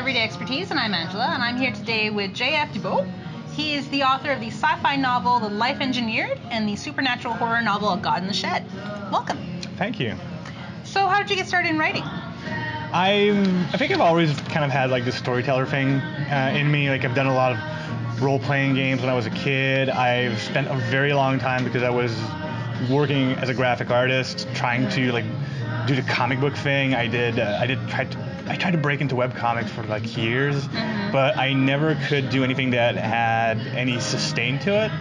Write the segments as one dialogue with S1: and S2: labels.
S1: Everyday Expertise, and I'm Angela, and I'm here today with J-F Dubeau. He is the author of the sci-fi novel The Life Engineered and the supernatural horror novel A God in the Shed. Welcome.
S2: Thank you.
S1: So how did you get started in writing?
S2: I think I've always kind of had like this storyteller thing in me. Like I've done a lot of role-playing games when I was a kid. I've spent a very long time because I was working as a graphic artist trying to like do the comic book thing. I tried to break into webcomics for like years, but I never could do anything that had any sustain to it.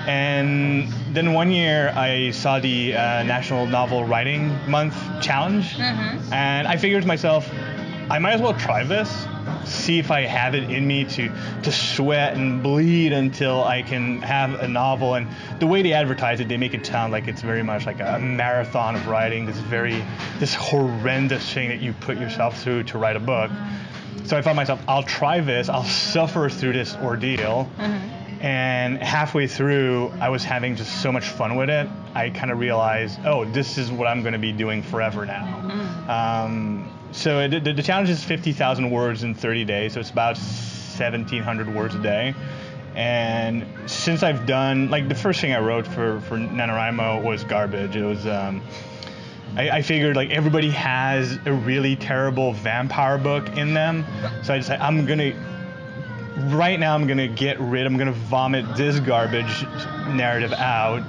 S2: And then one year I saw the National Novel Writing Month Challenge, and I figured to myself, I might as well try this, see if I have it in me to sweat and bleed until I can have a novel. And the way they advertise it, they make it sound like it's very much like a marathon of writing, this horrendous thing that you put yourself through to write a book. So I thought to myself, I'll try this, I'll suffer through this ordeal. And halfway through, I was having just so much fun with it. I kind of realized, oh, this is what I'm going to be doing forever now. So the challenge is 50,000 words in 30 days, so it's about 1,700 words a day. And since I've done, like the first thing I wrote for NaNoWriMo was garbage. It was, I figured like everybody has a really terrible vampire book in them. So I decided I'm going to vomit this garbage narrative out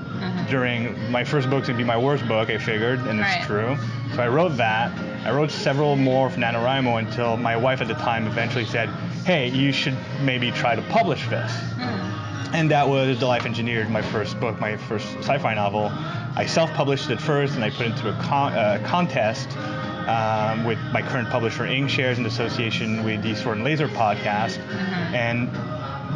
S2: during my first book's going to be my worst book, I figured, and it's true. So I wrote that. I wrote several more for NaNoWriMo until my wife at the time eventually said, hey, you should maybe try to publish this. And that was The Life Engineered, my first book, my first sci-fi novel. I self-published it first, and I put it into a contest with my current publisher, Inkshares, in association with the Sword and Laser podcast, and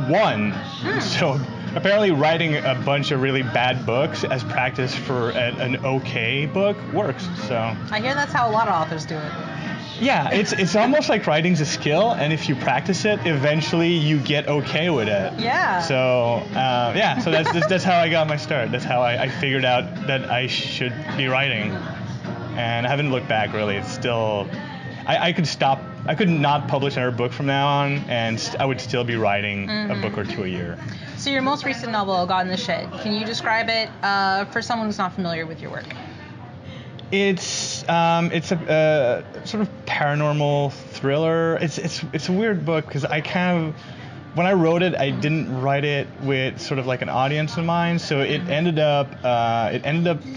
S2: won. So apparently writing a bunch of really bad books as practice for an okay book works. So
S1: I hear that's how a lot of authors do it.
S2: Yeah, it's almost like writing's a skill, and if you practice it, eventually you get okay with it.
S1: Yeah.
S2: So so that's how I got my start. That's how I figured out that I should be writing. And I haven't looked back really. It's still, I could not publish another book from now on, and I would still be writing a book or two a year.
S1: So your most recent novel, A God in the Shed, can you describe it for someone who's not familiar with your work?
S2: It's a sort of paranormal thriller. It's a weird book because when I wrote it, I didn't write it with sort of like an audience in mind, so it ended up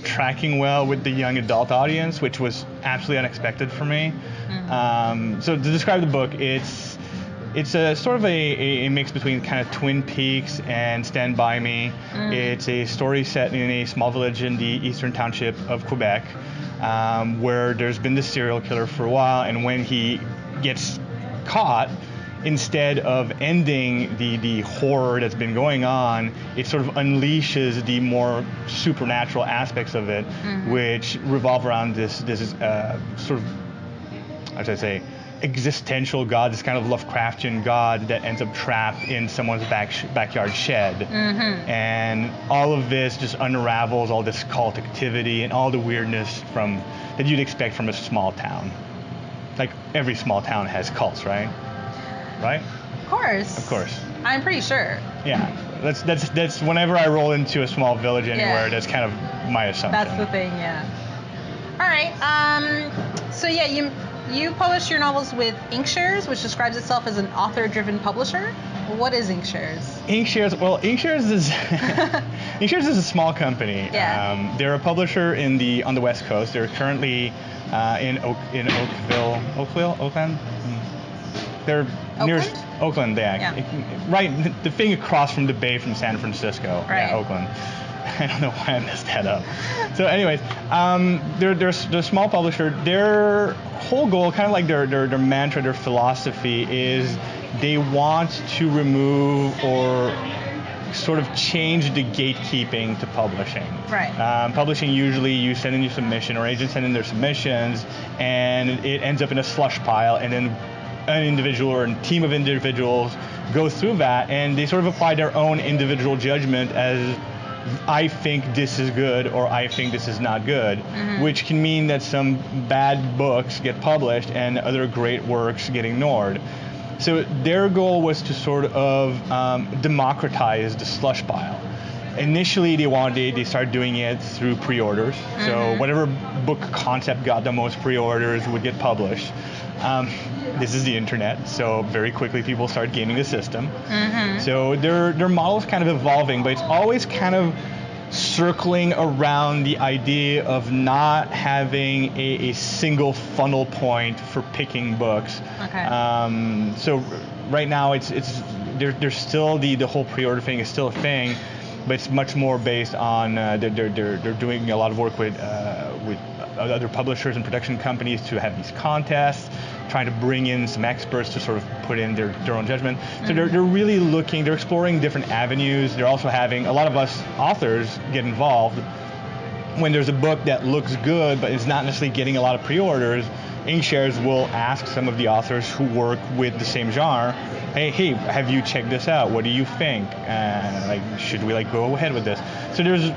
S2: tracking well with the young adult audience, which was absolutely unexpected for me. So to describe the book, it's a sort of a mix between kind of Twin Peaks and Stand By Me. It's a story set in a small village in the eastern township of Quebec, where there's been this serial killer for a while, and when he gets caught, instead of ending the horror that's been going on, it sort of unleashes the more supernatural aspects of it, which revolve around this sort of, how should I say, existential god, this kind of Lovecraftian god that ends up trapped in someone's backyard shed. And all of this just unravels all this cult activity and all the weirdness that you'd expect from a small town. Like every small town has cults, right? Right?
S1: Of course. I'm pretty sure.
S2: Yeah, that's whenever I roll into a small village anywhere, that's kind of my assumption.
S1: That's the thing, yeah. All right. So yeah, you publish your novels with Inkshares, which describes itself as an author-driven publisher. What is Inkshares?
S2: Inkshares is Inkshares is a small company.
S1: Yeah.
S2: They're a publisher on the West Coast. They're currently in Oakland. They're near Oakland, right, the thing across from the bay from San Francisco.
S1: Right.
S2: Yeah, Oakland. I don't know why I messed that up. So anyways, they're a small publisher. Their whole goal, kind of like their mantra, their philosophy is they want to remove or sort of change the gatekeeping to publishing.
S1: Right.
S2: Publishing, usually you send in your submission or agents send in their submissions, and it ends up in a slush pile, and then an individual or a team of individuals go through that, and they sort of apply their own individual judgment as I think this is good or I think this is not good, which can mean that some bad books get published and other great works get ignored. So their goal was to sort of democratize the slush pile. Initially, they started doing it through pre-orders. So whatever book concept got the most pre-orders would get published. This is the internet, so very quickly people start gaming the system. So their model's kind of evolving, but it's always kind of circling around the idea of not having a single funnel point for picking books.
S1: Okay.
S2: So right now there's still the whole pre-order thing is still a thing, but it's much more based on they're doing a lot of work with other publishers and production companies to have these contests, trying to bring in some experts to sort of put in their own judgment. So they're really they're exploring different avenues. They're also having a lot of us authors get involved. When there's a book that looks good but is not necessarily getting a lot of pre-orders, Inkshares will ask some of the authors who work with the same genre, hey, have you checked this out? What do you think? Should we go ahead with this? So there's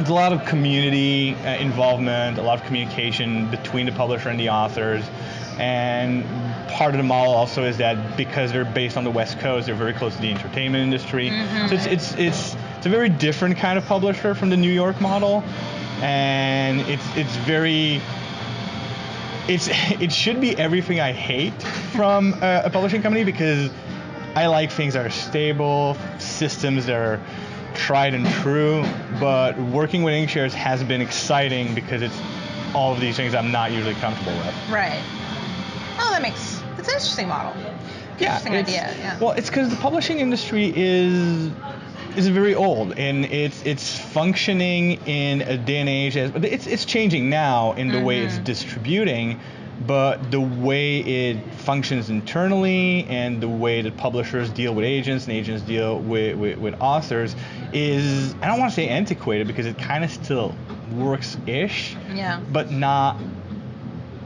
S2: a lot of community involvement, a lot of communication between the publisher and the authors. And part of the model also is that because they're based on the West Coast, they're very close to the entertainment industry. So it's a very different kind of publisher from the New York model, and it should be everything I hate from a publishing company, because I like things that are stable, systems that are tried and true, but working with Inkshares has been exciting because it's all of these things I'm not usually comfortable with.
S1: Right. Oh, it's an interesting model. Interesting idea. Yeah.
S2: Well, it's because the publishing industry is very old, and it's functioning in a day and age but it's changing now in the way it's distributing, but the way it functions internally and the way that publishers deal with agents and agents deal with authors is, I don't want to say antiquated, because it kind of still works-ish, but not.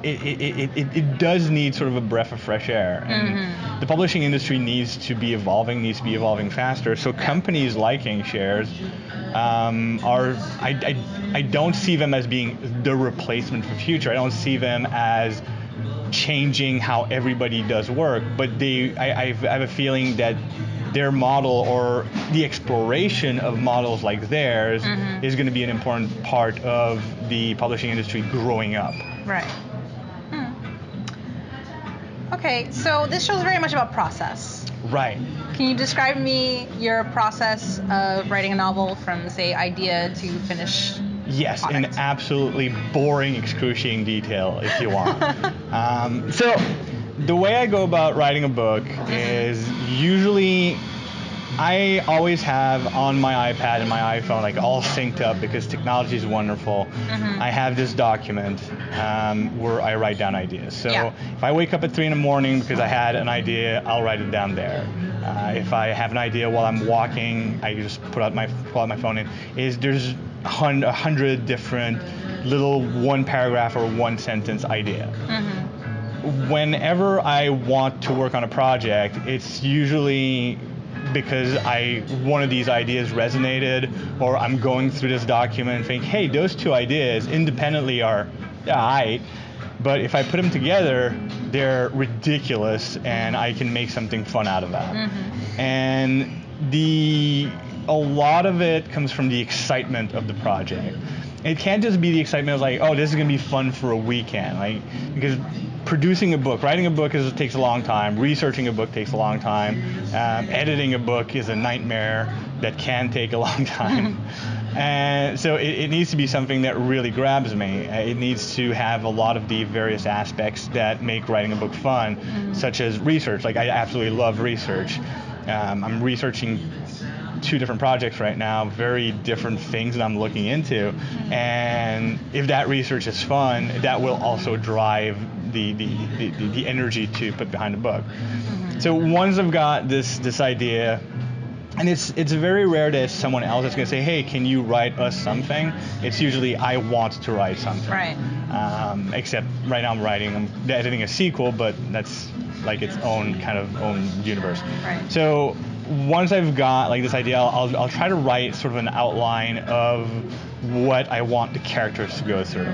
S2: It does need sort of a breath of fresh air, and the publishing industry needs to be evolving faster. So companies like Inkshares I don't see them as being the replacement for future. I don't see them as changing how everybody does work, but I have a feeling that their model, or the exploration of models like theirs, is going to be an important part of the publishing industry growing up.
S1: Right. Okay, so this show is very much about process.
S2: Right.
S1: Can you describe me your process of writing a novel from, say, idea to finish?
S2: Yes,
S1: product?
S2: in absolutely boring, excruciating detail, if you want. So the way I go about writing a book is usually I always have on my iPad and my iPhone all synced up, because technology is wonderful. I have this document where I write down ideas. So if I wake up at 3 a.m. because I had an idea, I'll write it down there. If I have an idea while I'm walking, I just pull out my phone in. There's 100 different little one paragraph or one sentence idea. Whenever I want to work on a project, it's usually because one of these ideas resonated, or I'm going through this document and think, hey, those two ideas independently are alright, but if I put them together, they're ridiculous, and I can make something fun out of that. And a lot of it comes from the excitement of the project. It can't just be the excitement of oh, this is going to be fun for a weekend, because producing a book, writing a book takes a long time. Researching a book takes a long time. Editing a book is a nightmare that can take a long time. And so it needs to be something that really grabs me. It needs to have a lot of the various aspects that make writing a book fun, such as research. I absolutely love research. I'm researching 2 different projects right now, very different things that I'm looking into, and if that research is fun, that will also drive the energy to put behind the book. So once I've got this idea, and it's very rare that it's someone else that's going to say, hey, can you write us something? It's usually I want to write something.
S1: Right.
S2: Except right now I'm editing a sequel, but that's its own kind of own universe.
S1: Right.
S2: So once I've got this idea, I'll try to write sort of an outline of what I want the characters to go through.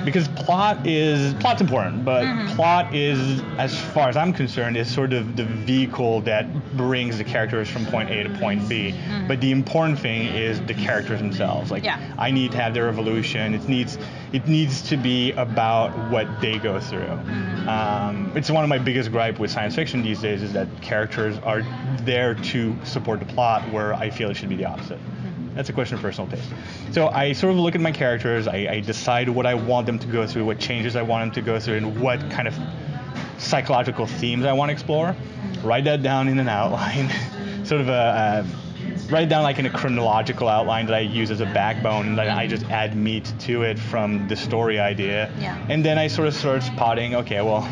S2: Because plot's important, but plot is, as far as I'm concerned, is sort of the vehicle that brings the characters from point A to point B. But the important thing is the characters themselves. Like, I need to have their evolution. It needs to be about what they go through. It's one of my biggest gripe with science fiction these days is that characters are there to support the plot, where I feel it should be the opposite. That's a question of personal taste. So I sort of look at my characters, I decide what I want them to go through, what changes I want them to go through, and what kind of psychological themes I want to explore. Write that down in an outline, sort of write it down like in a chronological outline that I use as a backbone, and then I just add meat to it from the story idea. And then I sort of start spotting, okay, well,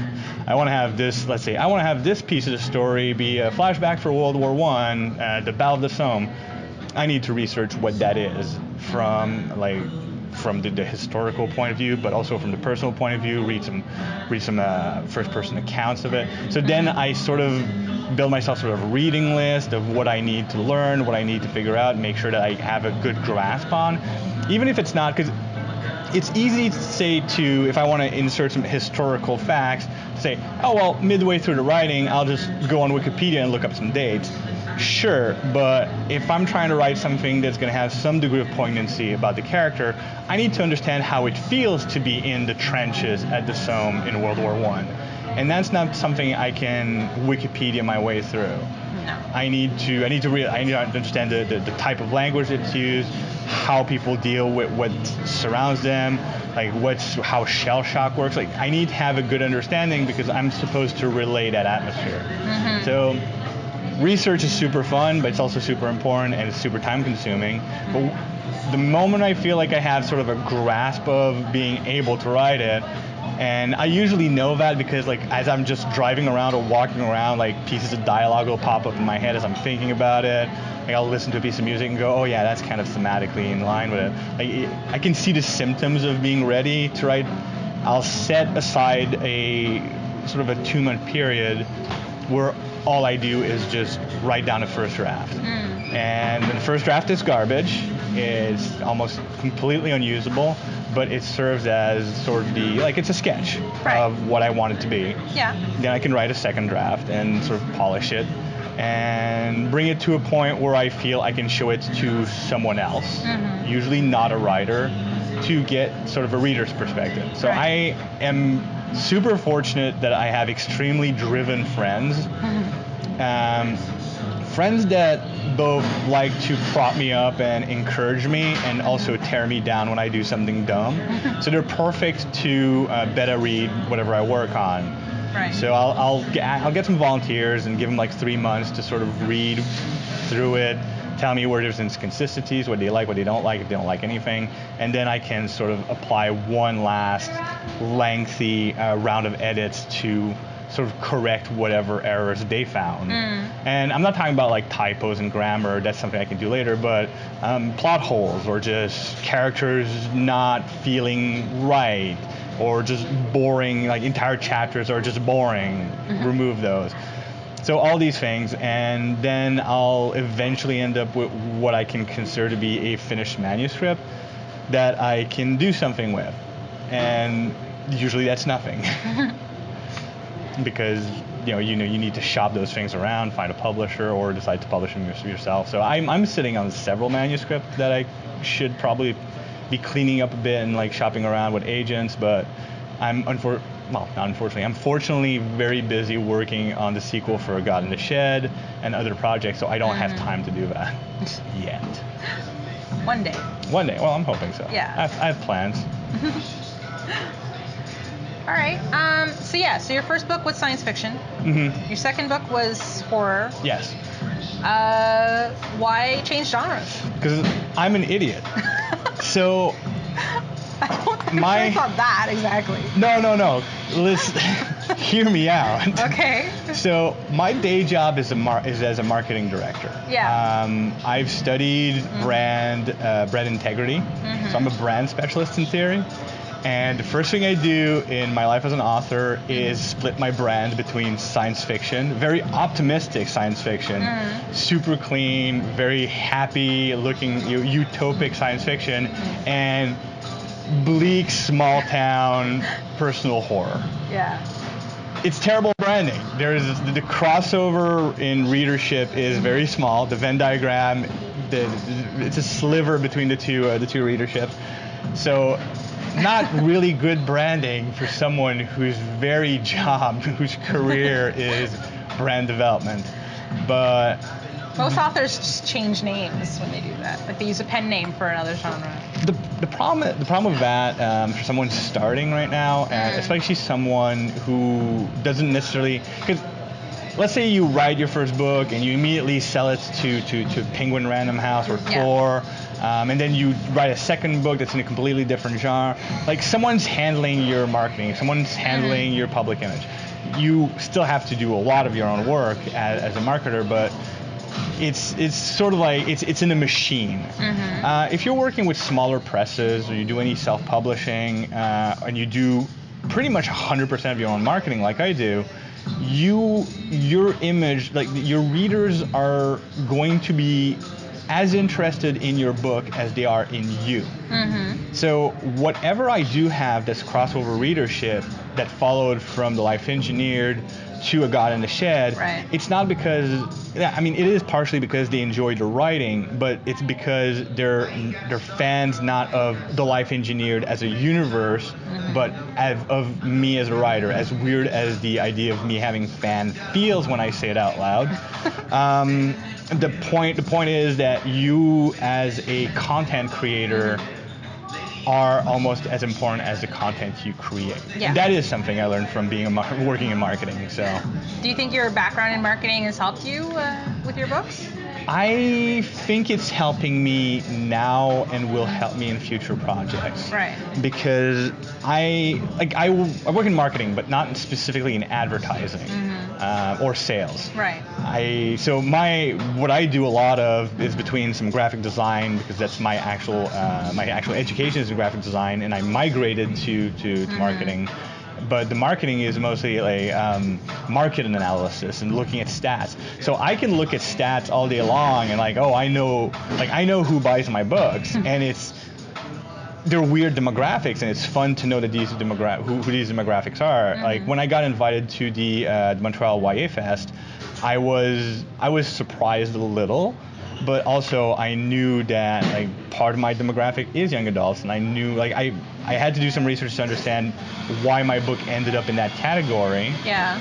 S2: I want to have this, let's say, I want to have this piece of the story be a flashback for World War I, the Battle of the Somme. I need to research what that is from the historical point of view, but also from the personal point of view, read some first-person accounts of it. So then I sort of build myself sort of a reading list of what I need to learn, what I need to figure out, make sure that I have a good grasp on, even if it's not, because it's easy to say if I want to insert some historical facts, say, oh, well, midway through the writing, I'll just go on Wikipedia and look up some dates. Sure, but if I'm trying to write something that's going to have some degree of poignancy about the character, I need to understand how it feels to be in the trenches at the Somme in World War I. And that's not something I can Wikipedia my way through.
S1: No.
S2: I need to understand the type of language that's used, how people deal with what surrounds them, like how shell shock works. Like, I need to have a good understanding because I'm supposed to relay that atmosphere. So research is super fun, but it's also super important and it's super time consuming. But the moment I feel like I have sort of a grasp of being able to write it, and I usually know that because, like, as I'm just driving around or walking around, like, pieces of dialogue will pop up in my head as I'm thinking about it. Like, I'll listen to a piece of music and go, oh yeah, that's kind of thematically in line with it. Like, I can see the symptoms of being ready to write. I'll set aside a sort of a 2-month period where all I do is just write down a first draft. And the first draft is garbage. It's almost completely unusable, but it serves as sort of it's a sketch of what I want it to be. Then I can write a second draft and sort of polish it and bring it to a point where I feel I can show it to someone else, usually not a writer, to get sort of a reader's perspective. So I am super fortunate that I have extremely driven friends. Friends that both like to prop me up and encourage me and also tear me down when I do something dumb. So they're perfect to beta read whatever I work on. So I'll get some volunteers and give them like 3 months to sort of read through it, tell me where there's inconsistencies, what they like, what they don't like, if they don't like anything, and then I can sort of apply one last lengthy round of edits to sort of correct whatever errors they found. And I'm not talking about like typos and grammar, that's something I can do later, but plot holes or just characters not feeling right or just boring, like entire chapters are just boring, remove those. So all these things, and then I'll eventually end up with what I can consider to be a finished manuscript that I can do something with. And usually that's nothing. Because you need to shop those things around, find a publisher, or decide to publish them yourself. So I'm sitting on several manuscripts that I should probably be cleaning up a bit and like shopping around with agents, but I'm fortunately very busy working on the sequel for A God in the Shed and other projects, so I don't have time to do that yet.
S1: One day.
S2: Well, I'm hoping so.
S1: Yeah.
S2: I have plans.
S1: All right. So your first book was science fiction. Your second book was horror.
S2: Yes.
S1: Why change genres?
S2: Because I'm an idiot. So
S1: I'm sure it's not that exactly.
S2: No. Listen, hear me out.
S1: Okay.
S2: So my day job is as a marketing director. I've studied brand integrity. So I'm a brand specialist in theory. And the first thing I do in my life as an author is split my brand between science fiction, very optimistic science fiction, super clean, very happy looking utopic science fiction, and bleak small town personal horror.
S1: Yeah.
S2: It's terrible branding. There's the crossover in readership is very small. The Venn diagram, it's a sliver between the two readerships. So not really good branding for someone whose very job, whose career is brand development. But
S1: most authors just change names when they do that. Like they use a pen name for another genre.
S2: The problem with that for someone starting right now, and especially someone who doesn't necessarily, because let's say you write your first book and you immediately sell it to Penguin Random House or Tor, and then you write a second book that's in a completely different genre. Like someone's handling your marketing, someone's handling your public image. You still have to do a lot of your own work as a marketer, but it's sort of like it's in a machine. If you're working with smaller presses or you do any self-publishing and you do pretty much 100% of your own marketing like I do, your image, like your readers are going to be as interested in your book as they are in you. So whatever I do have that's crossover readership that followed from The Life Engineered to A God in the Shed, it's not because, I mean, it is partially because they enjoyed the writing, but it's because they're fans not of The Life Engineered as a universe, but of me as a writer, as weird as the idea of me having fan feels when I say it out loud. The point is that you as a content creator are almost as important as the content you create. And that is something I learned from being working in marketing. So,
S1: do you think your background in marketing has helped you with your books?
S2: I think it's helping me now and will help me in future projects.
S1: Right.
S2: Because I work in marketing, but not specifically in advertising or sales.
S1: Right.
S2: So what I do a lot of is between some graphic design, because that's my actual education is in graphic design, and I migrated to marketing. But the marketing is mostly market analysis and looking at stats. So I can look at stats all day long and I know who buys my books, and they're weird demographics, and it's fun to know that who these demographics are. Like when I got invited to the Montreal YA Fest, I was surprised a little, but also I knew that part of my demographic is young adults, and I knew I had to do some research to understand why my book ended up in that category.
S1: Yeah.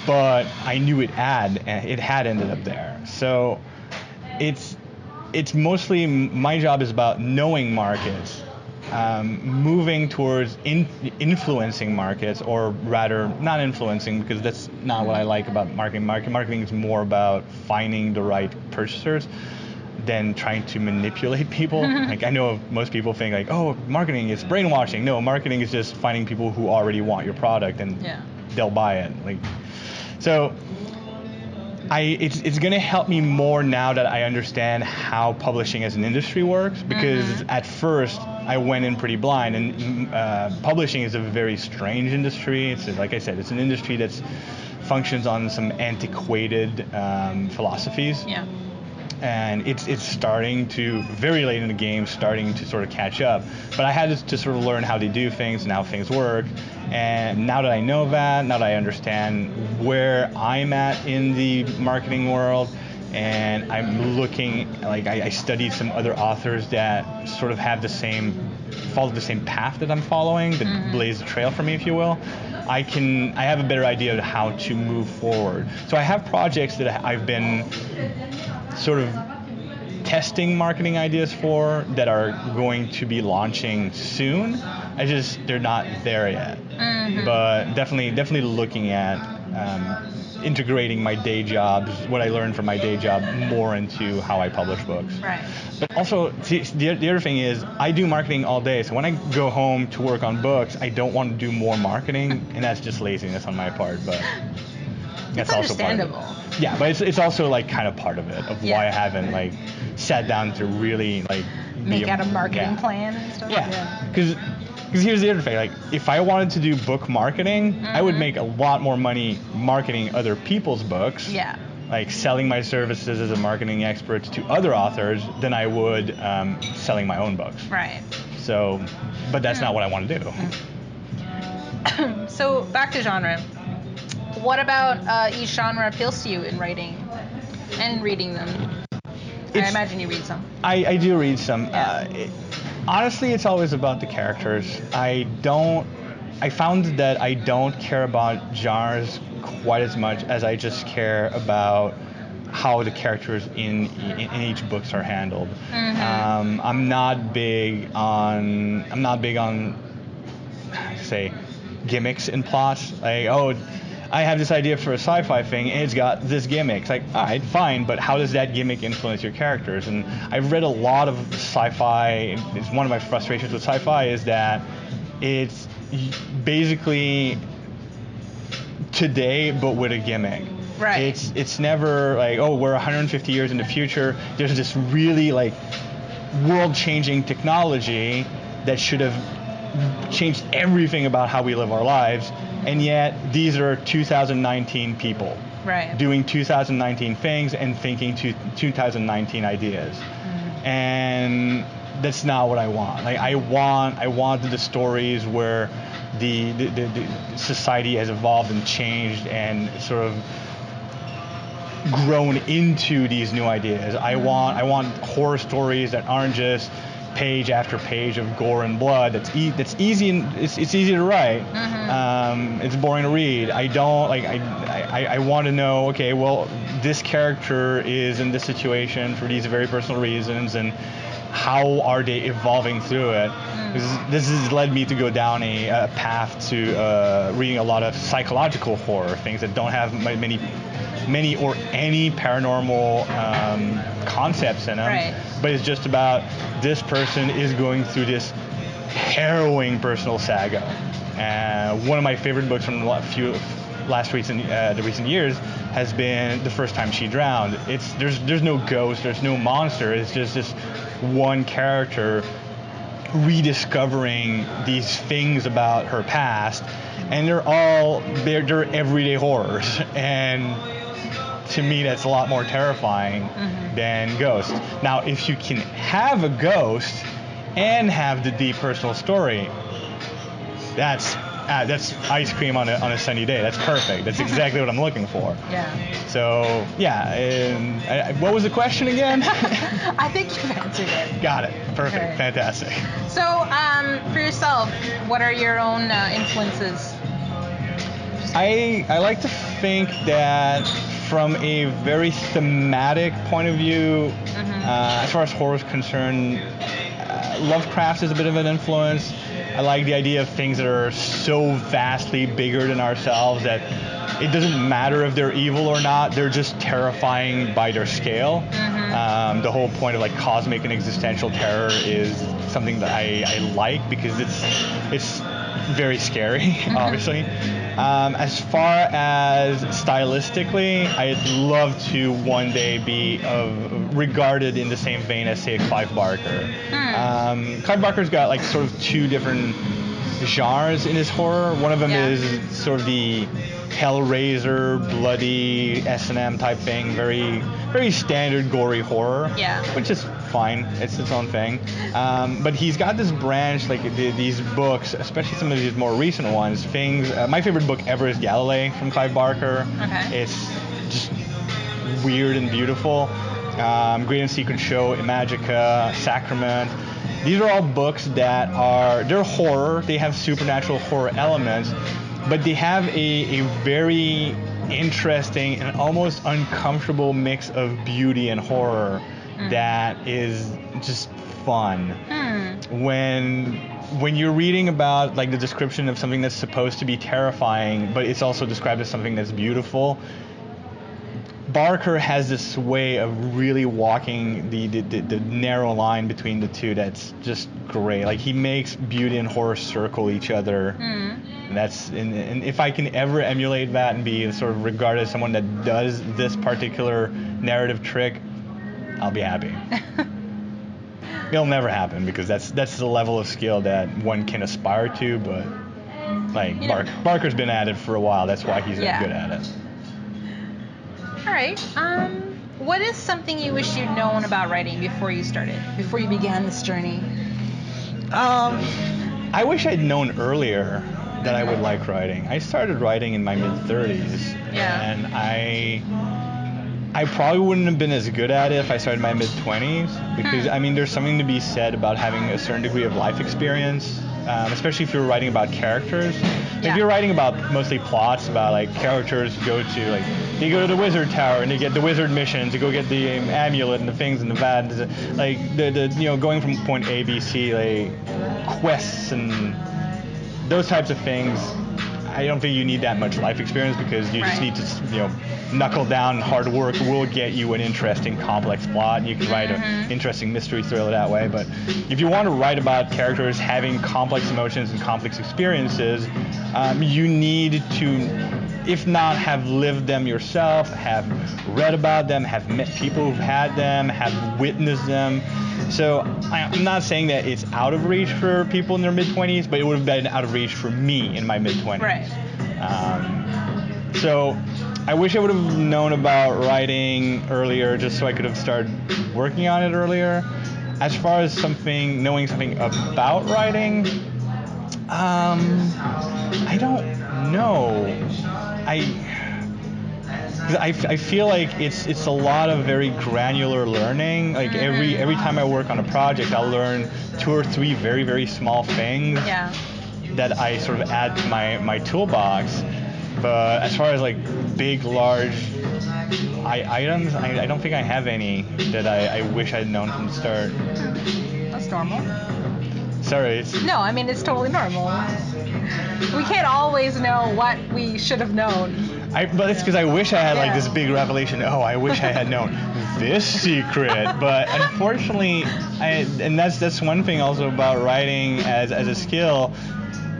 S2: But I knew it had ended up there. So it's mostly my job is about knowing markets, moving towards influencing markets, or rather not influencing, because that's not what I like about marketing. Marketing is more about finding the right purchasers than trying to manipulate people. I know most people think marketing is brainwashing. No, marketing is just finding people who already want your product and they'll buy it. So it's going to help me more now that I understand how publishing as an industry works, because at first I went in pretty blind, and publishing is a very strange industry. It's, like I said, it's an industry that functions on some antiquated philosophies.
S1: Yeah.
S2: And it's starting to, very late in the game, starting to sort of catch up. But I had to sort of learn how they do things and how things work. And now that I know that, now that I understand where I'm at in the marketing world, and I'm looking, I studied some other authors that sort of have follow the same path that I'm following, that blaze the trail for me, if you will. I have a better idea of how to move forward. So I have projects that I've been sort of testing marketing ideas for that are going to be launching soon. They're not there yet. But definitely looking at integrating my day jobs, what I learned from my day job, more into how I publish books.
S1: Right.
S2: But also, the other thing is, I do marketing all day, so when I go home to work on books, I don't want to do more marketing, and that's just laziness on my part, but that's also
S1: understandable.
S2: Part of it. Yeah, but it's also kind of part of it, of why I haven't sat down to really
S1: make out a marketing plan and stuff.
S2: Yeah, because Because here's the other thing, like if I wanted to do book marketing, I would make a lot more money marketing other people's books.
S1: Yeah.
S2: Like selling my services as a marketing expert to other authors than I would selling my own books.
S1: Right.
S2: So, but that's not what I want to do.
S1: So back to genre. What about each genre appeals to you in writing and reading them? I imagine you read some.
S2: I do read some.
S1: Yeah.
S2: Honestly, it's always about the characters. I found that I don't care about genres quite as much as I just care about how the characters in each books are handled. I'm not big on say gimmicks in plots. Like, oh, I have this idea for a sci-fi thing and it's got this gimmick. It's like, all right, fine, but how does that gimmick influence your characters? And I've read a lot of sci-fi. It's one of my frustrations with sci-fi is that it's basically today but with a gimmick.
S1: Right.
S2: It's never like, oh, we're 150 years in the future. There's this really like world-changing technology that should have changed everything about how we live our lives, and yet these are 2019 people doing 2019 things and thinking 2019 ideas. And that's not what I want. Like I want the stories where the society has evolved and changed and sort of grown into these new ideas. I want horror stories that aren't just page after page of gore and blood. That's easy and it's easy to write. It's boring to read. I don't like. I want to know. Okay, well, this character is in this situation for these very personal reasons, and how are they evolving through it? This has led me to go down a path to reading a lot of psychological horror, things that don't have many or any paranormal concepts in them, but it's just about this person is going through this harrowing personal saga. One of my favorite books from the recent years has been The First Time She Drowned. There's no ghost, there's no monster, it's just this one character rediscovering these things about her past, and they're everyday horrors, and to me that's a lot more terrifying than ghosts. Now if you can have a ghost and have the deep personal story, that's ice cream on a sunny day. That's perfect. That's exactly what I'm looking for.
S1: Yeah.
S2: So yeah, what was the question again?
S1: I think you've answered it.
S2: Got it. Perfect.
S1: Okay.
S2: Fantastic.
S1: So for yourself, what are your own influences?
S2: I like to think that from a very thematic point of view, as far as horror is concerned, Lovecraft is a bit of an influence. I like the idea of things that are so vastly bigger than ourselves that it doesn't matter if they're evil or not, they're just terrifying by their scale. The whole point of like cosmic and existential terror is something that I like because it's very scary, obviously. As far as stylistically, I'd love to one day be regarded in the same vein as, say, Clive Barker. Clive Barker's got like sort of two different genres in his horror. One of them is sort of the Hellraiser, bloody S&M type thing, very very standard gory horror, which is fine. It's its own thing. But he's got this branch, like these books, especially some of these more recent ones. My favorite book ever is Galilee from Clive Barker. It's just weird and beautiful. Great and Secret Show, Imagica, Sacrament. These are all books that they're horror. They have supernatural horror elements, but they have a very interesting and almost uncomfortable mix of beauty and horror that is just fun. When you're reading about like the description of something that's supposed to be terrifying, but it's also described as something that's beautiful, Barker has this way of really walking the narrow line between the two that's just great. Like he makes beauty and horror circle each other. And if I can ever emulate that and be sort of regarded as someone that does this particular narrative trick, I'll be happy. it'll never happen because that's the level of skill that one can aspire to. But like Barker's been at it for a while. That's why he's that good at it.
S1: All right. What is something you wish you'd known about writing before you began this journey?
S2: I wish I'd known earlier that I would like writing. I started writing in my mid-30s, and I probably wouldn't have been as good at it if I started in my mid-20s, because I mean, there's something to be said about having a certain degree of life experience, especially if you're writing about characters. If you're writing about mostly plots, about like characters go to like, they go to the wizard tower and they get the wizard mission to go get the amulet and the things and the bad, like the going from point A, B, C, like quests and those types of things. I don't think you need that much life experience, because you just need to, knuckle down. Hard work will get you an interesting, complex plot, and you can write an interesting mystery thriller that way. But if you want to write about characters having complex emotions and complex experiences, you need to, if not have lived them yourself, have read about them, have met people who've had them, have witnessed them. So I'm not saying that it's out of reach for people in their mid-20s, but it would have been out of reach for me in my mid-20s.
S1: Right.
S2: So I wish I would have known about writing earlier, just so I could have started working on it earlier. As far as knowing something about writing, I don't know. I feel like it's a lot of very granular learning. Like every time I work on a project, I'll learn 2 or 3 very, very small things that I sort of add to my toolbox. But as far as like big, large items, I don't think I have any that I wish I'd known from the start.
S1: That's normal.
S2: Sorry.
S1: No, I mean, it's totally normal. We can't always know what we should have known.
S2: But it's because I wish I had like this big revelation. Oh, I wish I had known this secret. But unfortunately, and that's one thing also about writing as a skill.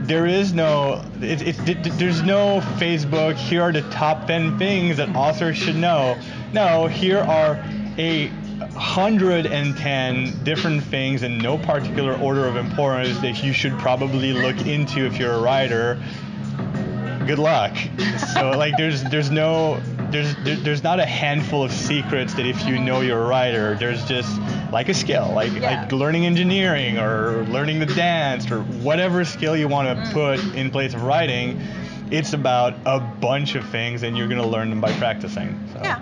S2: There is no, there's no Facebook, here are the top 10 things that authors should know. No, here are 110 different things in no particular order of importance that you should probably look into if you're a writer. Good luck. So like there's not a handful of secrets that if you know you're a writer, there's just like a skill, like learning engineering or learning to dance or whatever skill you want to put in place of writing. It's about a bunch of things, and you're going to learn them by practicing. So.
S1: Yeah.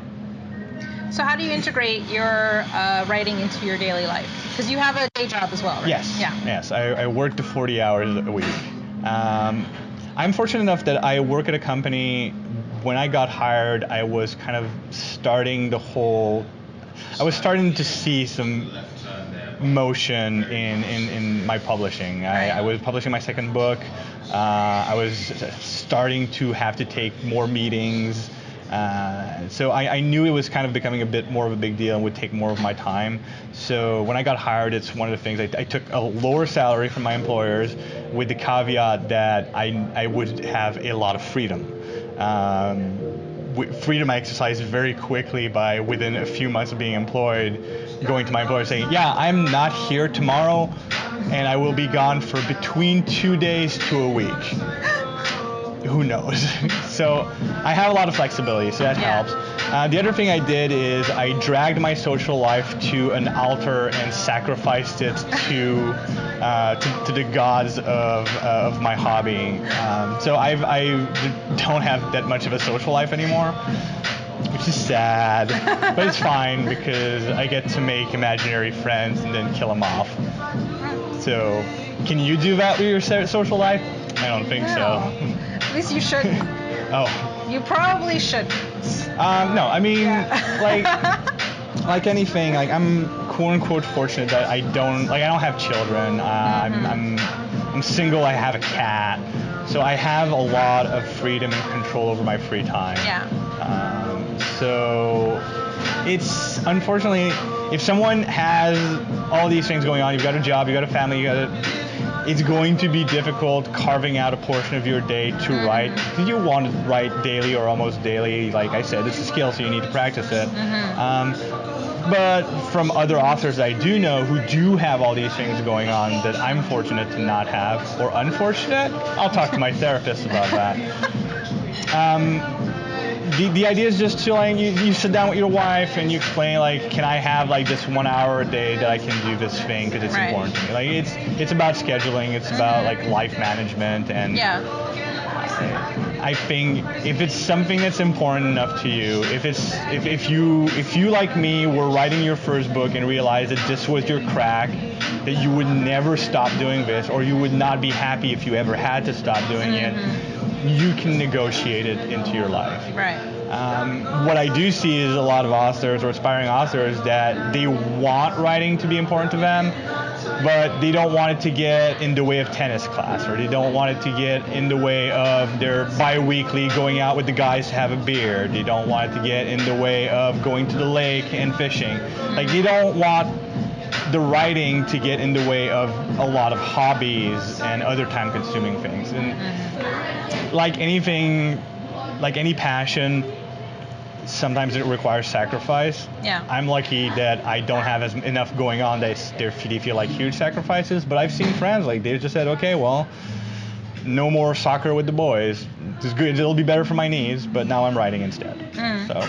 S1: So how do you integrate your writing into your daily life? Because you have a day job as well, right?
S2: Yes.
S1: Yeah.
S2: Yes. I work to 40 hours a week. I'm fortunate enough that I work at a company. When I got hired, I was kind of starting to see some motion in my publishing. I was publishing my second book. I was starting to have to take more meetings. So I knew it was kind of becoming a bit more of a big deal and would take more of my time. So when I got hired, it's one of the things, I took a lower salary from my employers with the caveat that I would have a lot of freedom. Freedom I exercised very quickly by, within a few months of being employed, going to my employer saying, yeah, I'm not here tomorrow, and I will be gone for between 2 days to a week. Who knows? So I have a lot of flexibility, so that helps. The other thing I did is I dragged my social life to an altar and sacrificed it to the gods of my hobby. So I don't have that much of a social life anymore, which is sad, but it's fine because I get to make imaginary friends and then kill them off. So can you do that with your social life? I don't think so.
S1: At least you shouldn't.
S2: Oh.
S1: You probably shouldn't.
S2: No, I mean, like anything, like I'm quote unquote fortunate that I don't have children. I'm single. I have a cat, so I have a lot of freedom and control over my free time.
S1: Yeah.
S2: So it's unfortunately, if someone has all these things going on, you've got a job, you've got a family, it's going to be difficult carving out a portion of your day to write. You want to write daily or almost daily. Like I said, it's a skill, so you need to practice it. But from other authors I do know who do have all these things going on that I'm fortunate to not have, or unfortunate, I'll talk to my therapist about that. The idea is just to like you sit down with your wife and you explain like, can I have like this 1 hour a day that I can do this thing because it's important to me. Like it's about scheduling, it's about like life management, and I think if it's something that's important enough to you, if you like me were writing your first book and realized that this was your crack, that you would never stop doing this, or you would not be happy if you ever had to stop doing it, you can negotiate it into your life.
S1: Right.
S2: What I do see is a lot of authors or aspiring authors that they want writing to be important to them, but they don't want it to get in the way of tennis class, or they don't want it to get in the way of their bi-weekly going out with the guys to have a beer. They don't want it to get in the way of going to the lake and fishing. Like, they don't want the writing to get in the way of a lot of hobbies and other time-consuming things. And like anything, like any passion, sometimes it requires sacrifice.
S1: Yeah.
S2: I'm lucky that I don't have enough going on that they feel like huge sacrifices, but I've seen friends, like, they just said, okay, well, no more soccer with the boys. It's good. It'll be better for my knees, but now I'm writing instead. So.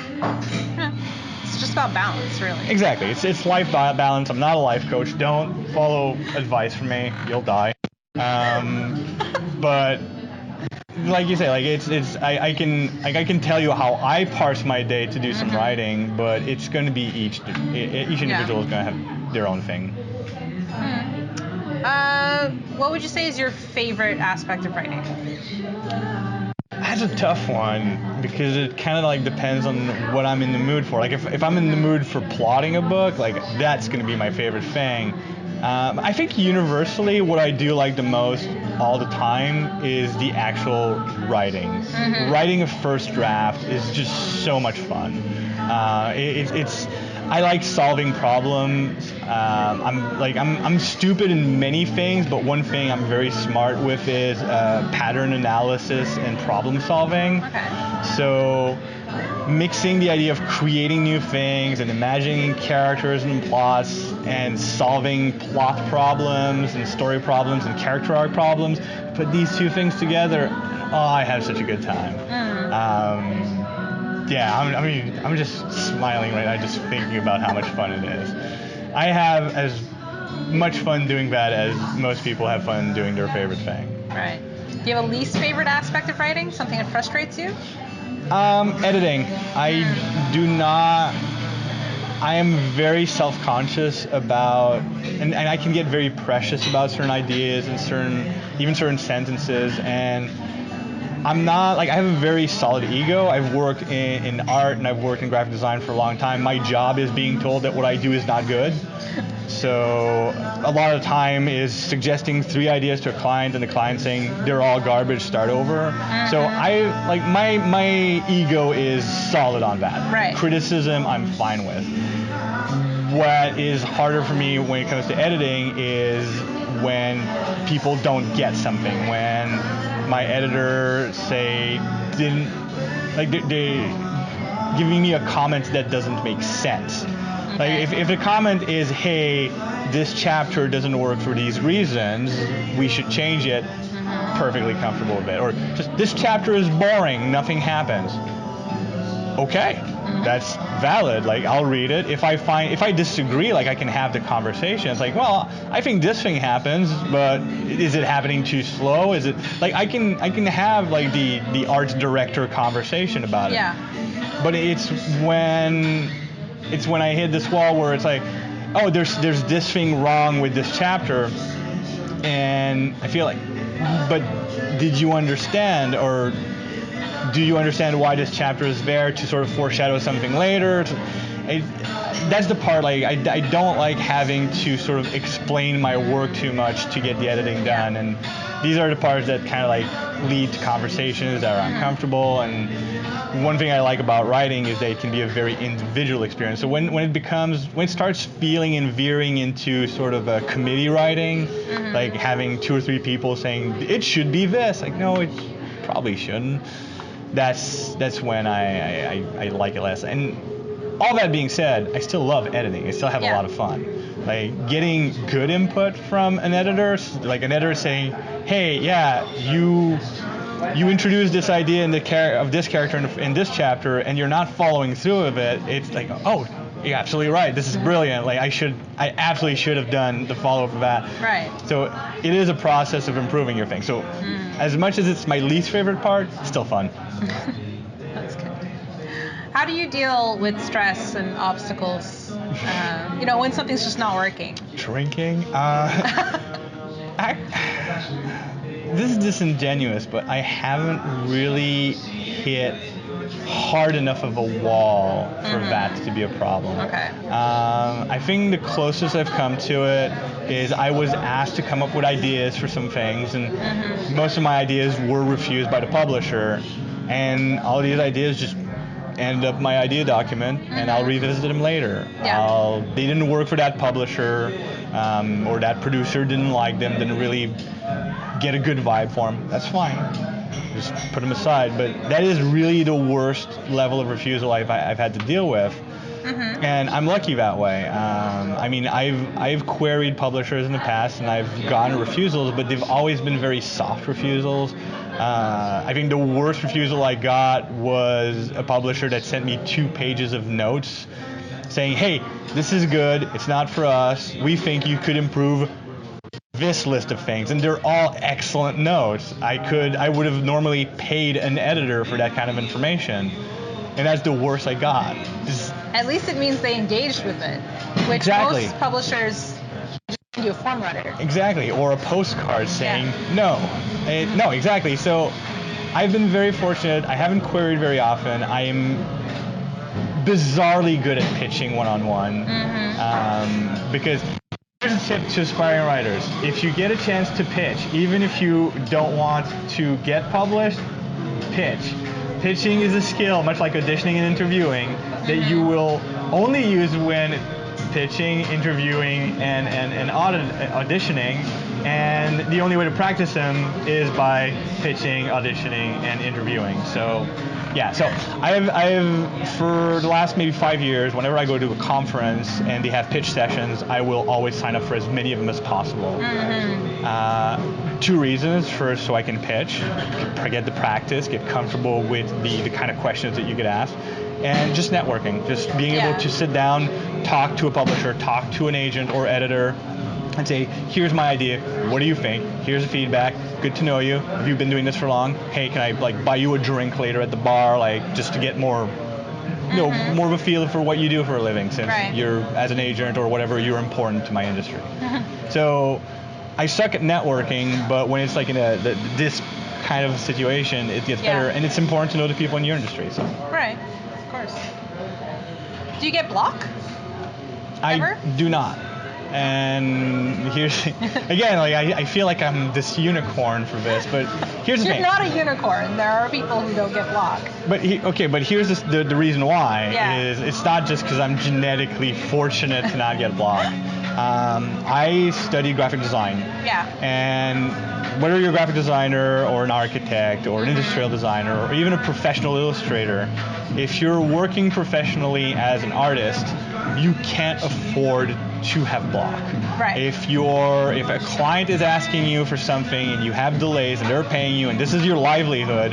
S1: It's just about balance, really.
S2: Exactly. It's life balance. I'm not a life coach. Don't follow advice from me. You'll die. But like you say, like I can tell you how I parse my day to do some writing, but it's going to be each individual is going to have their own thing.
S1: What would you say is your favorite aspect of writing?
S2: That's a tough one, because it kind of like depends on what I'm in the mood for. Like if I'm in the mood for plotting a book, like that's going to be my favorite thing. I think universally what I do like the most all the time is the actual writing. Writing a first draft is just so much fun. I like solving problems. I'm stupid in many things, but one thing I'm very smart with is pattern analysis and problem solving.
S1: Okay.
S2: So mixing the idea of creating new things and imagining characters and plots and solving plot problems and story problems and character arc problems, put these two things together, I have such a good time. I'm just smiling right now just thinking about how much fun it is. I have as much fun doing that as most people have fun doing their favorite thing.
S1: Right. Do you have a least favorite aspect of writing? Something that frustrates you?
S2: Editing. I am very self-conscious about, and I can get very precious about certain ideas and certain sentences, and I'm not, like, I have a very solid ego. I've worked in art and I've worked in graphic design for a long time. My job is being told that what I do is not good. So a lot of the time is suggesting 3 ideas to a client and the client saying they're all garbage, start over. So my ego is solid on that.
S1: Right.
S2: Criticism I'm fine with. What is harder for me when it comes to editing is when people don't get something, when my editor they giving me a comment that doesn't make sense. Like if the comment is, hey, this chapter doesn't work for these reasons, we should change it, perfectly comfortable with it. Or just, this chapter is boring, nothing happens. Okay, that's valid. Like, I'll read it. If I disagree, like, I can have the conversation. It's like, well, I think this thing happens, but is it happening too slow? Is it, like, I can have like the arts director conversation about it.
S1: Yeah.
S2: But it's when I hit this wall where it's like, oh, there's this thing wrong with this chapter, and I feel like, but did you understand, or do you understand why this chapter is there to sort of foreshadow something later? That's the part, like, I don't like having to sort of explain my work too much to get the editing done, and these are the parts that kind of like lead to conversations that are uncomfortable. And one thing I like about writing is that it can be a very individual experience. So when it starts feeling and veering into sort of a committee writing, like having 2 or 3 people saying it should be this, like, no, it probably shouldn't. That's when I like it less. And all that being said, I still love editing. I still have a lot of fun. Like getting good input from an editor, like an editor saying, hey, yeah, you introduced this idea in of this character in this chapter, and you're not following through with it. It's like, oh, you're absolutely right. This is brilliant. Like I absolutely should have done the follow-up of that.
S1: Right.
S2: So it is a process of improving your thing. So as much as it's my least favorite part, it's still fun.
S1: That's good. How do you deal with stress and obstacles? When something's just not working.
S2: Drinking. This is disingenuous, but I haven't really hit hard enough of a wall for that to be a problem.
S1: Okay.
S2: I think the closest I've come to it is I was asked to come up with ideas for some things, and most of my ideas were refused by the publisher, and all these ideas just end up my idea document, and I'll revisit them later.
S1: Yeah.
S2: They didn't work for that publisher, or that producer didn't like them, didn't really get a good vibe for them. That's fine. Just put them aside. But that is really the worst level of refusal I've had to deal with. And I'm lucky that way. I mean, I've queried publishers in the past, and I've gotten refusals, but they've always been very soft refusals. I think the worst refusal I got was a publisher that sent me 2 pages of notes saying, hey, this is good, it's not for us, we think you could improve this list of things, and they're all excellent notes. I would have normally paid an editor for that kind of information, and that's the worst I got.
S1: At least it means they engaged with it, which most publishers just send you a form letter.
S2: Exactly, or a postcard saying no. No, exactly. So I've been very fortunate. I haven't queried very often. I am bizarrely good at pitching one-on-one, because here's a tip to aspiring writers. If you get a chance to pitch, even if you don't want to get published, pitch. Pitching is a skill, much like auditioning and interviewing, that you will only use when pitching, interviewing, and auditioning, and the only way to practice them is by pitching, auditioning, and interviewing. So so I've for the last maybe 5 years, whenever I go to a conference and they have pitch sessions, I will always sign up for as many of them as possible. 2 reasons. First, so I can pitch, get the practice, get comfortable with the kind of questions that you get asked, and just networking, just being able to sit down, talk to a publisher, talk to an agent or editor, and say, here's my idea, what do you think? Here's the feedback, good to know you. Have you been doing this for long? Hey, can I buy you a drink later at the bar, just to get more more of a feel for what you do for a living, since you're, as an agent or whatever, you're important to my industry. So I suck at networking, but when it's like in this kind of situation, it gets better, and it's important to know the people in your industry. So.
S1: Right, of course. Do you get block?
S2: I do not. And here's, again, I feel like I'm this unicorn for this, but here's the thing.
S1: You're not a unicorn. There are people who don't get blocked.
S2: But here's the reason why is it's not just because I'm genetically fortunate to not get blocked. I studied graphic design. And whether you're a graphic designer or an architect or an industrial designer or even a professional illustrator, if you're working professionally as an artist, you can't afford to have block. If a client is asking you for something and you have delays and they're paying you and this is your livelihood,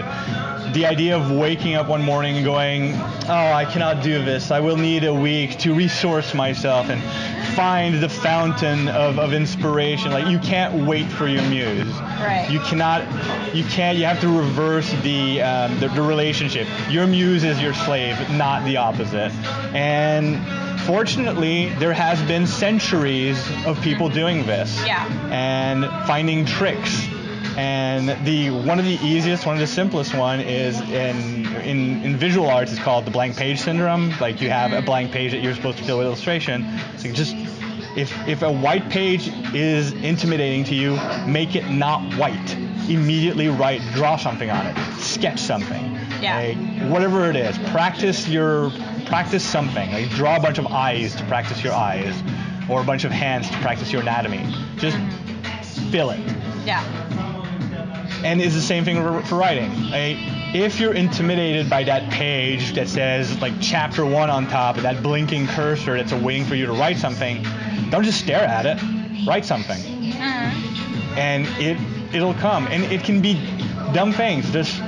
S2: the idea of waking up one morning and going, oh, I cannot do this, I will need a week to resource myself and find the fountain of inspiration. You can't wait for your muse. You have to reverse the relationship. Your muse is your slave, not the opposite. And fortunately, there has been centuries of people doing this and finding tricks. And one of the simplest one is in visual arts, it's called the blank page syndrome. You have a blank page that you're supposed to fill with illustration. So if a white page is intimidating to you, make it not white. Immediately draw something on it, sketch something. Whatever it is, practice something. Draw a bunch of eyes to practice your eyes, or a bunch of hands to practice your anatomy. Just fill it. And it's the same thing for writing. If you're intimidated by that page that says like chapter 1 on top and that blinking cursor that's waiting for you to write something, don't just stare at it. Write something. And it'll come. And it can be dumb things. Just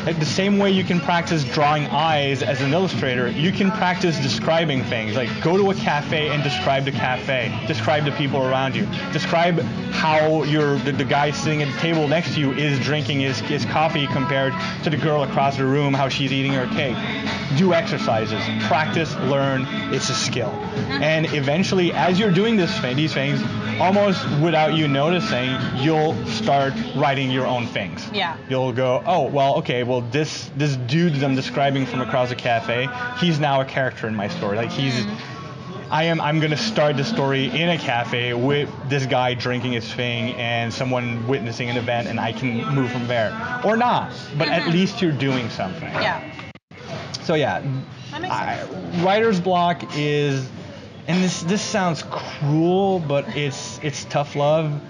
S2: like the same way you can practice drawing eyes as an illustrator, you can practice describing things. Like go to a cafe and describe the cafe. Describe the people around you. Describe how the guy sitting at the table next to you is drinking his coffee compared to the girl across the room, how she's eating her cake. Do exercises. Practice, learn. It's a skill. And eventually, as you're doing these things, almost without you noticing, you'll start writing your own things.
S1: Yeah.
S2: You'll go, oh, well, okay, well, this dude that I'm describing from across the cafe, he's now a character in my story. Like I'm gonna start the story in a cafe with this guy drinking his thing and someone witnessing an event, and I can move from there. Or not, but at least you're doing something.
S1: Yeah.
S2: So yeah,
S1: That makes sense.
S2: Writer's block is, and this sounds cruel, but it's tough love.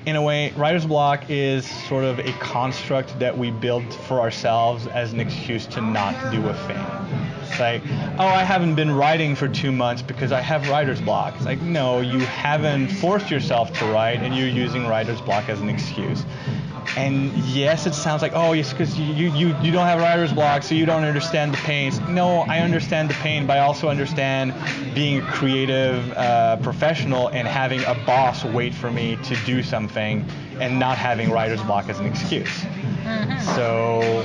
S2: In a way, writer's block is sort of a construct that we build for ourselves as an excuse to not do a thing. It's like, oh, I haven't been writing for 2 months because I have writer's block. It's like, no, you haven't forced yourself to write, and you're using writer's block as an excuse. And yes, it sounds like, oh, yes, because you don't have writer's block, so you don't understand the pains. No, I understand the pain, but I also understand being a creative professional and having a boss wait for me to do something and not having writer's block as an excuse. So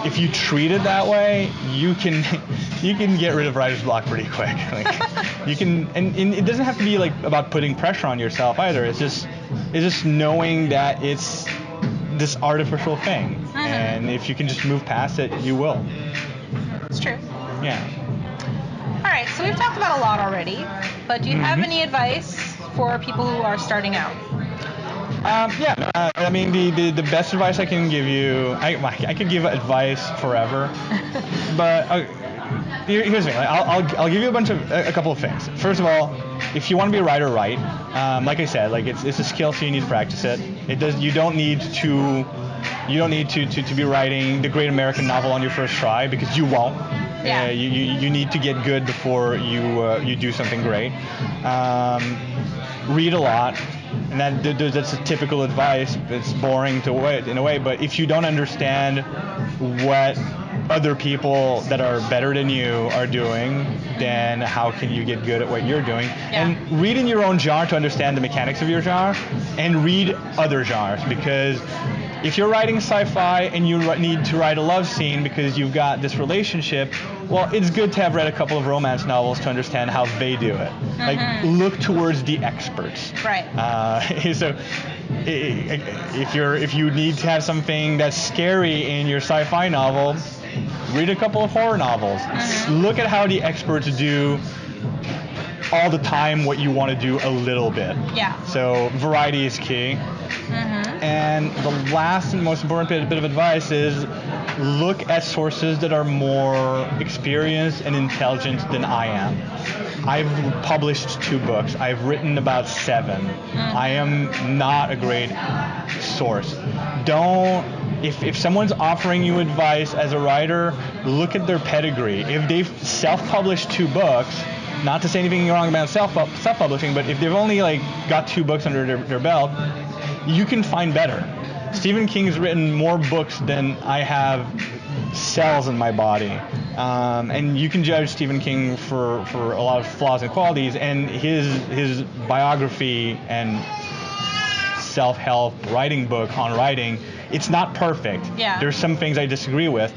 S2: if you treat it that way, you can get rid of writer's block pretty quick. Like, you can, and it doesn't have to be like about putting pressure on yourself either. It's just knowing that it's this artificial thing, and if you can just move past it, you will.
S1: It's true.
S2: Yeah.
S1: All right, so we've talked about a lot already, but do you have any advice for people who are starting out?
S2: I mean, the best advice I can give you, I could give advice forever, but here's the thing. I'll give you a couple of things. First of all, if you want to be a writer, write. Like I said, like it's a skill, so you need to practice it. You don't need to be writing the great American novel on your first try, because you won't.
S1: Yeah.
S2: You need to get good before you do something great. Read a lot. And that's a typical advice. It's boring in a way, but if you don't understand what other people that are better than you are doing, then how can you get good at what you're doing?
S1: Yeah.
S2: And read in your own genre to understand the mechanics of your genre, and read other genres, because if you're writing sci-fi and you need to write a love scene because you've got this relationship, well, it's good to have read a couple of romance novels to understand how they do it. Like, look towards the experts.
S1: Right.
S2: So if you need to have something that's scary in your sci-fi novel, read a couple of horror novels. Look at how the experts do all the time what you want to do a little bit.
S1: Yeah.
S2: So variety is key. And the last and most important bit of advice is look at sources that are more experienced and intelligent than I am. I've published 2 books. I've written about 7. I am not a great source. If someone's offering you advice as a writer, look at their pedigree. If they've self-published 2 books, not to say anything wrong about self-publishing, but if they've only got 2 books under their belt, you can find better. Stephen King's written more books than I have cells in my body. And you can judge Stephen King for a lot of flaws and qualities, and his biography and self-help writing book on writing, it's not perfect.
S1: Yeah.
S2: There's some things I disagree with,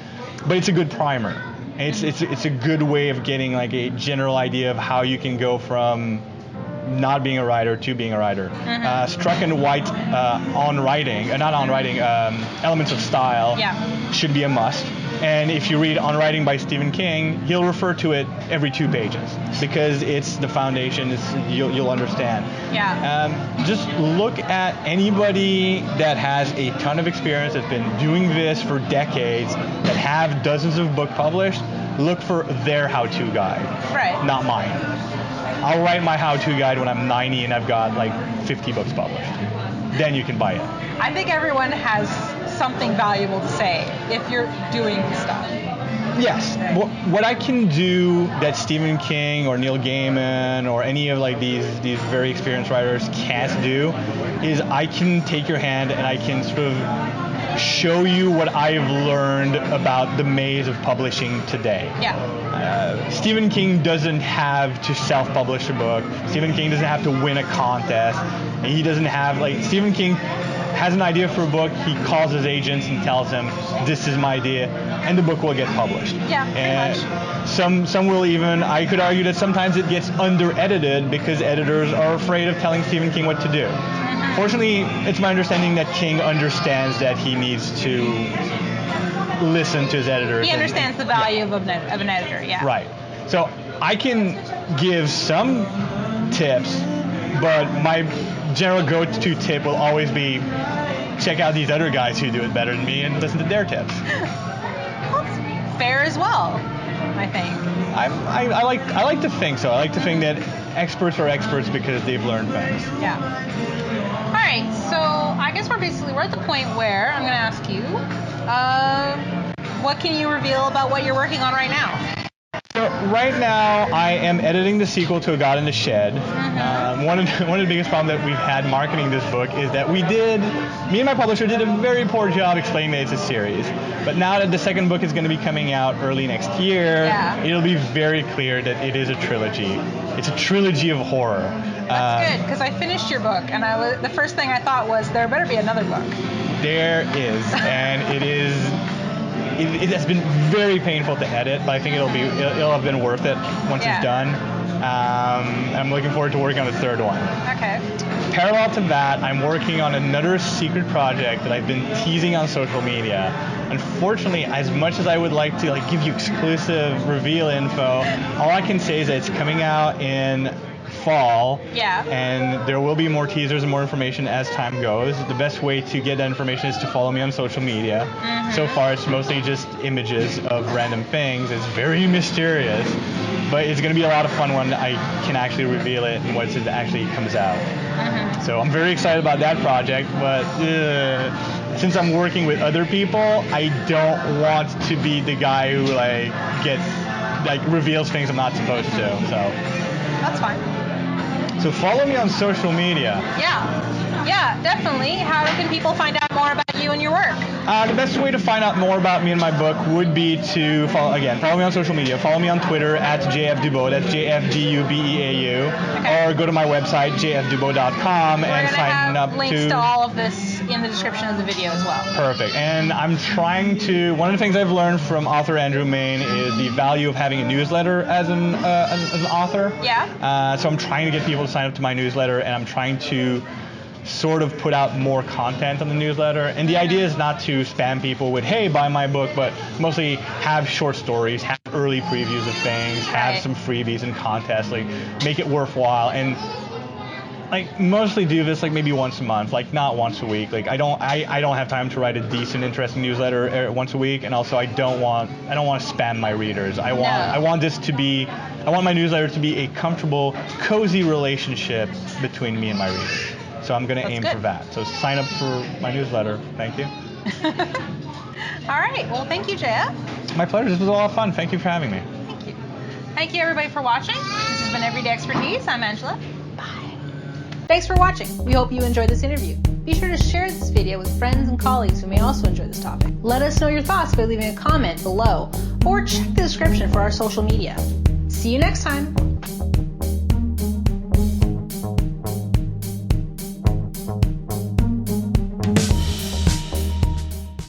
S2: but it's a good primer. It's a good way of getting like a general idea of how you can go from not being a writer to being a writer. Struck and White Elements of Style should be a must. And if you read On Writing by Stephen King, he'll refer to it every 2 pages because it's the foundation. You'll understand.
S1: Yeah.
S2: Just look at anybody that has a ton of experience, that's been doing this for decades, that have dozens of books published. Look for their how-to guide,
S1: Right.
S2: not mine. I'll write my how-to guide when I'm 90 and I've got like 50 books published. Then you can buy it.
S1: I think everyone has something valuable to say if you're doing stuff.
S2: Yes. What I can do that Stephen King or Neil Gaiman or any of like these very experienced writers can't do is I can take your hand and I can sort of show you what I've learned about the maze of publishing today.
S1: Yeah.
S2: Stephen King doesn't have to self-publish a book. Stephen King doesn't have to win a contest. And he doesn't have, like, Stephen King has an idea for a book, he calls his agents and tells them, this is my idea, and the book will get published.
S1: Yeah, pretty much.
S2: Some will even, I could argue that sometimes it gets under-edited because editors are afraid of telling Stephen King what to do. Fortunately, it's my understanding that King understands that he needs to listen to his editors.
S1: He understands the value of an editor, yeah.
S2: Right. So I can give some tips, but my general go-to tip will always be check out these other guys who do it better than me and listen to their tips.
S1: Well, that's fair as well, I think.
S2: I like to think so. I like to think that experts are experts because they've learned things.
S1: Yeah. All right, so I guess we're at the point where I'm going to ask you, what can you reveal about what you're working on right now?
S2: So right now, I am editing the sequel to A God in the Shed. One of the biggest problems that we've had marketing this book is that me and my publisher did a very poor job explaining that it's a series. But now that the second book is going to be coming out early next year, it'll be very clear that it is a trilogy. It's a trilogy of horror.
S1: That's good, because I finished your book, and the first thing I thought was there better be another book.
S2: There is, and it is. It has been very painful to edit, but I think it'll have been worth it once it's done. I'm looking forward to working on the third one.
S1: Okay.
S2: Parallel to that, I'm working on another secret project that I've been teasing on social media. Unfortunately, as much as I would like to give you exclusive reveal info, all I can say is that it's coming out in fall, and there will be more teasers and more information as time goes. The best way to get that information is to follow me on social media. So far, it's mostly just images of random things. It's very mysterious, but it's going to be a lot of fun when I can actually reveal it and once it actually comes out. So I'm very excited about that project, but since I'm working with other people, I don't want to be the guy who reveals things I'm not supposed to. So
S1: that's fine.
S2: So follow me on social media.
S1: Yeah, definitely. How can people find out more about you and your work?
S2: The best way to find out more about me and my book would be to follow me on social media. Follow me on Twitter at J-F Dubeau. That's JFDUBEAU. Okay. Or go to my website, jfdubeau.com, and sign up to...
S1: We're going to have links to all of this in the description of the video as well.
S2: Perfect. And I'm trying to... One of the things I've learned from author Andrew Main is the value of having a newsletter as an author.
S1: Yeah.
S2: So I'm trying to get people to sign up to my newsletter, and I'm trying to sort of put out more content on the newsletter. And the idea is not to spam people with, hey, buy my book, but mostly have short stories, have early previews of things, have some freebies and contests, make it worthwhile. And mostly do this maybe once a month, not once a week. I don't have time to write a decent, interesting newsletter once a week, and also I don't want to spam my readers. I want my newsletter to be a comfortable, cozy relationship between me and my readers. So I'm going to aim for that. So sign up for my newsletter. Thank you.
S1: All right. Well, thank you, JF.
S2: My pleasure. This was a lot of fun. Thank you for having me.
S1: Thank you. Thank you, everybody, for watching. This has been Everyday Expertise. I'm Angela. Bye. Thanks for watching. We hope you enjoyed this interview. Be sure to share this video with friends and colleagues who may also enjoy this topic. Let us know your thoughts by leaving a comment below or check the description for our social media. See you next time.